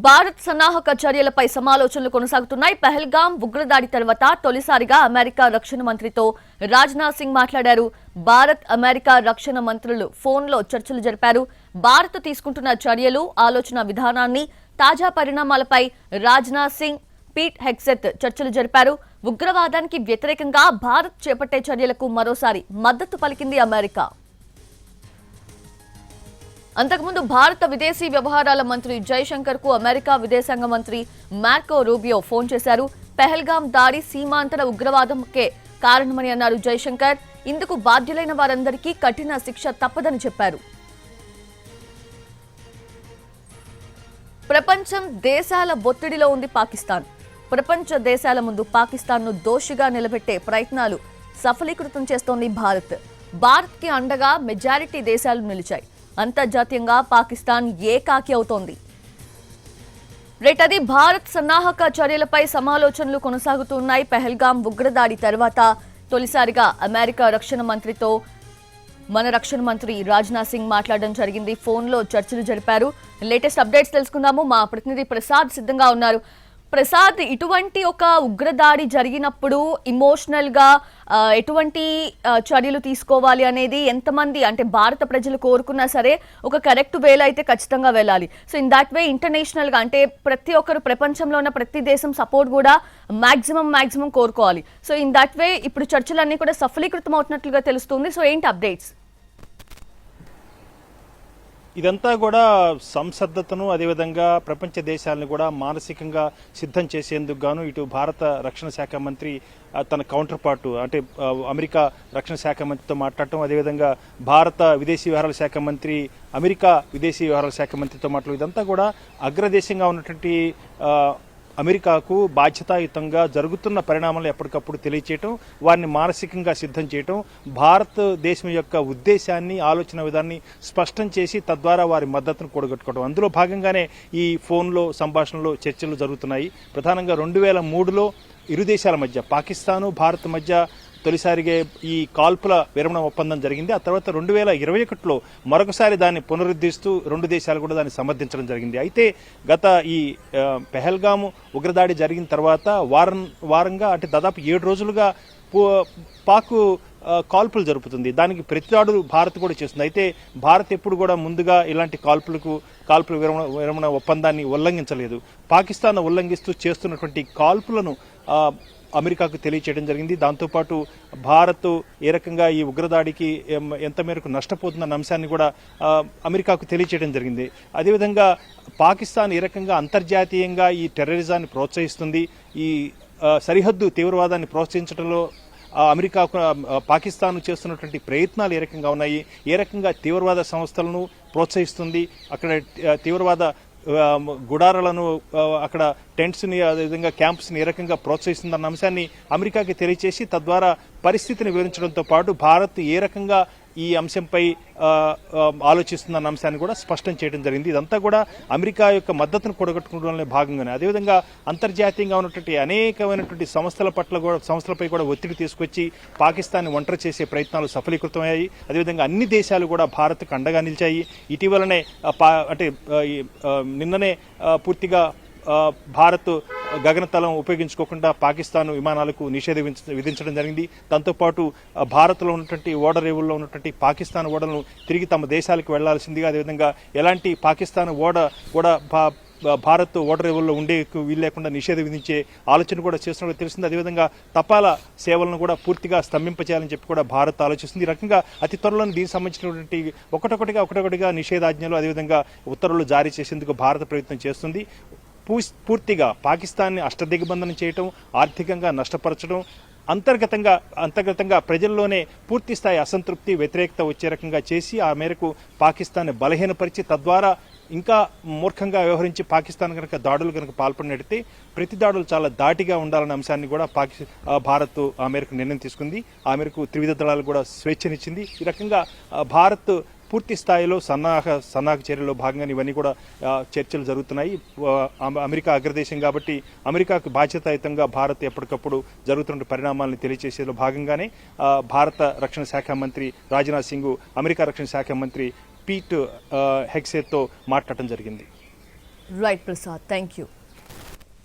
భారత్ సన్నాహక చర్యలపై సమాలోచనలు కొనసాగుతున్నాయి. పహల్గాం ఉగ్రదాడి తర్వాత తొలిసారిగా అమెరికా రక్షణ మంత్రితో రాజ్నాథ్ సింగ్ మాట్లాడారు. భారత్ అమెరికా రక్షణ మంత్రులు ఫోన్లో చర్చలు జరిపారు. భారత్ తీసుకుంటున్న చర్యలు, ఆలోచన విధానాన్ని, తాజా పరిణామాలపై రాజ్నాథ్ సింగ్, పీట్ హెగ్సెత్ చర్చలు జరిపారు. ఉగ్రవాదానికి వ్యతిరేకంగా భారత్ చేపట్టే చర్యలకు మరోసారి మద్దతు పలికింది అమెరికా. అంతకుముందు భారత విదేశీ వ్యవహారాల మంత్రి జైశంకర్ కు అమెరికా విదేశాంగ మంత్రి మార్కో రూబియో ఫోన్ చేశారు. పహల్గాం దాడి సీమాంతర ఉగ్రవాదంకే కారణమని అన్నారు జైశంకర్. ఇందుకు బాధ్యులైన వారందరికీ కఠిన శిక్ష తప్పదని చెప్పారు. ప్రపంచం దేశాల ఒత్తిడిలో ఉంది పాకిస్తాన్. ప్రపంచ దేశాల ముందు పాకిస్తాన్ను దోషిగా నిలబెట్టే ప్రయత్నాలు సఫలీకృతం చేస్తోంది భారత్. భారత్కి అండగా మెజారిటీ దేశాలు నిలిచాయి. అంతర్జాతీయంగా పాకిస్తాన్ ఏకాకి అవుతోంది. రేటది భారత్ సన్నాహక చర్యలపై సమాలోచనలు కొనసాగుతున్నాయి. పహల్గాం ఉగ్రదాడి తర్వాత తొలిసారిగా అమెరికా రక్షణ మంత్రితో మన రక్షణ మంత్రి రాజ్నాథ్ సింగ్ మాట్లాడడం జరిగింది. ఫోన్లో చర్చలు జరిపారు. లేటెస్ట్ అప్డేట్స్ తెలుసుకుందాము. మా ప్రతినిధి ప్రసాద్ సిద్ధంగా ఉన్నారు. ప్రసాద్, ఇటువంటి ఒక ఉగ్రదాడి జరిగినప్పుడు ఇమోషనల్ గా ఎటువంటి చర్యలు తీసుకోవాలి అనేది ఎంతమంది అంటే భారత ప్రజలు కోరుకున్నా సరే ఒక కరెక్ట్ వేలో అయితే ఖచ్చితంగా వెళ్ళాలి. So in that way international గా అంటే ప్రతి ఒక్కరు ప్రపంచంలో ఉన్న ప్రతి దేశం సపోర్ట్ కూడా మాక్సిమం కోరుకోవాలి. సో ఇన్ దాట్ వే ఇప్పుడు చర్చలన్నీ కూడా సఫలీకృతం అవుతున్నట్లుగా తెలుస్తుంది. సో ఏంటి అప్డేట్స్? ఇదంతా కూడా సంసద్ధతను, అదేవిధంగా ప్రపంచ దేశాలను కూడా మానసికంగా సిద్ధం చేసేందుకు గాను ఇటు భారత రక్షణ శాఖ మంత్రి తన కౌంటర్ పార్ట్ అంటే అమెరికా రక్షణ శాఖ మంత్రితో మాట్లాడటం, అదేవిధంగా భారత విదేశీ వ్యవహారాల శాఖ మంత్రి అమెరికా విదేశీ వ్యవహారాల శాఖ మంత్రితో మాట్లాడడం, ఇదంతా కూడా అగ్రదేశంగా ఉన్నటువంటి అమెరికాకు బాధ్యతాయుతంగా జరుగుతున్న పరిణామాలను ఎప్పటికప్పుడు తెలియచేయటం, వారిని మానసికంగా సిద్ధం చేయటం, భారతదేశం యొక్క ఉద్దేశాన్ని, ఆలోచన విధాన్ని స్పష్టం చేసి తద్వారా వారి మద్దతును కూడగట్టుకోవడం. అందులో భాగంగానే ఈ ఫోన్లో సంభాషణలో చర్చలు జరుగుతున్నాయి. ప్రధానంగా 2003లో ఇరు దేశాల మధ్య పాకిస్తాను, భారత్ మధ్య తొలిసారిగా ఈ కాల్పుల విరమణ ఒప్పందం జరిగింది. ఆ తర్వాత 2021లో మరొకసారి దాన్ని పునరుద్ధరిస్తూ రెండు దేశాలు కూడా దాన్ని సమర్థించడం జరిగింది. అయితే గత ఈ పెహల్గాము ఉగ్రదాడి జరిగిన తర్వాత వారంగా అంటే దాదాపు 7 రోజులుగా పాక్ కాల్పులు జరుపుతుంది. దానికి ప్రతిదాడులు భారత్ కూడా చేస్తుంది. అయితే భారత్ ఎప్పుడు కూడా ముందుగా ఇలాంటి కాల్పుల విరమణ ఒప్పందాన్ని ఉల్లంఘించలేదు. పాకిస్తాన్ ఉల్లంఘిస్తూ చేస్తున్నటువంటి కాల్పులను అమెరికాకు తెలియచేయడం జరిగింది. దాంతోపాటు భారత్ ఏ రకంగా ఈ ఉగ్రదాడికి ఎంత మేరకు నష్టపోతుందన్న అంశాన్ని కూడా అమెరికాకు తెలియచేయడం జరిగింది. అదేవిధంగా పాకిస్తాన్ ఏ రకంగా అంతర్జాతీయంగా ఈ టెర్రరిజాన్ని ప్రోత్సహిస్తుంది, ఈ సరిహద్దు తీవ్రవాదాన్ని ప్రోత్సహించడంలో అమెరికా పాకిస్తాన్ చేస్తున్నటువంటి ప్రయత్నాలు ఏ రకంగా ఉన్నాయి, ఏ రకంగా తీవ్రవాద సంస్థలను ప్రోత్సహిస్తుంది, అక్కడ తీవ్రవాద గుడారాలను, అక్కడ టెంట్స్ని, అదేవిధంగా క్యాంప్స్ని ఏ రకంగా ప్రోత్సహిస్తుందన్న అంశాన్ని అమెరికాకి తెలియచేసి తద్వారా పరిస్థితిని వివరించడంతో పాటు భారత్ ఏ రకంగా ఈ అంశంపై ఆలోచిస్తుందన్న అంశాన్ని కూడా స్పష్టం చేయడం జరిగింది. ఇదంతా కూడా అమెరికా యొక్క మద్దతును కూడగట్టుకోవడంలో భాగంగానే. అదేవిధంగా అంతర్జాతీయంగా ఉన్నటువంటి అనేకమైనటువంటి సంస్థలపై కూడా ఒత్తిడి తీసుకొచ్చి పాకిస్తాన్ ఒంటరి చేసే ప్రయత్నాలు సఫలీకృతమయ్యాయి. అదేవిధంగా అన్ని దేశాలు కూడా భారత్కు అండగా నిలిచాయి. ఇటీవలనే అంటే నిన్ననే పూర్తిగా భారత్ గగనతలం ఉపయోగించుకోకుండా పాకిస్తాన్ విమానాలకు నిషేధం విధించడం జరిగింది. దాంతోపాటు భారత్లో ఉన్నటువంటి ఓడరేవుల్లో ఉన్నటువంటి పాకిస్తాన్ ఓడలను తిరిగి తమ దేశాలకు వెళ్లాల్సిందిగా, అదేవిధంగా ఎలాంటి పాకిస్తాన్ ఓడ కూడా భారత్ ఓడరేవుల్లో ఉండే వీలు లేకుండా నిషేధం విధించే ఆలోచన కూడా చేస్తున్నట్టు తెలిసింది. అదేవిధంగా తపాలా సేవలను కూడా పూర్తిగా స్తంభింపచేయాలని చెప్పి కూడా భారత్ ఆలోచిస్తుంది. ఈ రకంగా అతి త్వరలో దీనికి సంబంధించినటువంటి ఒకటొకటిగా నిషేధాజ్ఞలు, అదేవిధంగా ఉత్తర్వులు జారీ చేసేందుకు భారత ప్రయత్నం చేస్తుంది. పూర్తిగా పాకిస్తాన్ని అష్టదిగ్బంధనం చేయటం, ఆర్థికంగా నష్టపరచడం, అంతర్గతంగా ప్రజల్లోనే పూర్తి స్థాయి అసంతృప్తి, వ్యతిరేకత వచ్చే రకంగా చేసి ఆ మేరకు పాకిస్తాన్ని బలహీనపరిచి తద్వారా ఇంకా మూర్ఖంగా వ్యవహరించి పాకిస్తాన్ దాడులు పాల్పడినట్టయితే ప్రతి దాడులు చాలా ధాటిగా ఉండాలన్న అంశాన్ని కూడా భారత్ ఆ మేరకు నిర్ణయం తీసుకుంది. ఆ మేరకు త్రివిధ దళాలు కూడా స్వేచ్ఛనిచ్చింది. ఈ రకంగా భారత్ పూర్తి స్థాయిలో సన్నాహక చర్యల్లో భాగంగా ఇవన్నీ కూడా చర్చలు జరుగుతున్నాయి. అమెరికా అగ్రదేశం కాబట్టి అమెరికాకు బాధ్యతాయుతంగా భారత్ ఎప్పటికప్పుడు జరుగుతున్న పరిణామాలను తెలియజేసేలో భాగంగానే భారత రక్షణ శాఖ మంత్రి రాజ్నాథ్ సింగ్ అమెరికా రక్షణ శాఖ మంత్రి పీట్ హెగ్సెత్తో మాట్లాడటం జరిగింది. Right Prasad, thank you.